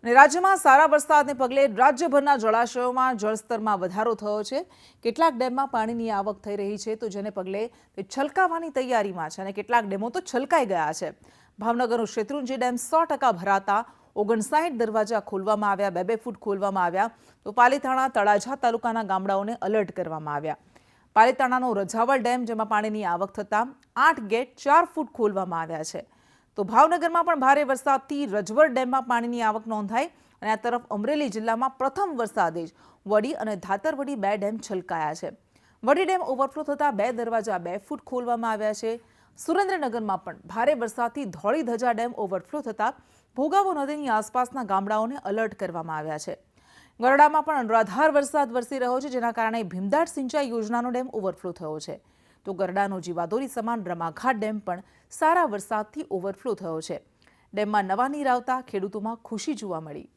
અને રાજ્યમાં સારા વરસાદને પગલે રાજ્યભરના જળાશયોમાં જળસ્તરમાં વધારો થયો છે। કેટલાક ડેમમાં પાણીની આવક થઈ રહી છે, તો જેને પગલે તે છલકાવાની તૈયારીમાં છે અને કેટલાક ડેમો તો છલકાઈ ગયા છે। ભાવનગરનો શેત્રુંજી ડેમ 100% ભરાતા 59 દરવાજા ખોલવામાં આવ્યા, 2-2 ફૂટ ખોલવામાં આવ્યા, તો પાલીતાણા તળાજા તાલુકાના ગામડાઓને એલર્ટ કરવામાં આવ્યા। પાલીતાણાનો રજાવળ ડેમ, જેમાં પાણીની આવક થતાં 8 ગેટ 4 ફૂટ ખોલવામાં આવ્યા છે। તો ભાવનગરમાં પણ ભારે વરસાદથી રજવર ડેમમાં પાણીની આવક નોંધાઈ અને આ તરફ અમરેલી જિલ્લામાં પ્રથમ વરસાદે જ વડી અને ધાતરવડી 2 ડેમ છલકાયા છે। વડી ડેમ ઓવરફ્લો થતાં 2 દરવાજા 2 ફૂટ ખોલવામાં આવ્યા છે। સુરેન્દ્રનગરમાં પણ ભારે વરસાદથી ધોળીધજા ડેમ ઓવરફ્લો થતાં ભોગાવો નદીની આસપાસના ગામડાઓને એલર્ટ કરવામાં આવ્યા છે। ગરડામાં પણ અનરાધાર વરસાદ વરસી રહ્યો છે, જેના કારણે ભીમદાડ સિંચાઈ યોજનાનો ડેમ ઓવરફ્લો થયો છે। તો ગરડાનો જીવાદોરી સમાન રમાઘાટ ડેમ પણ સારા વરસાદથી ઓવરફ્લો થયો છે। ડેમમાં નવા નીર આવતા ખેડૂતોમાં ખુશી જોવા મળી।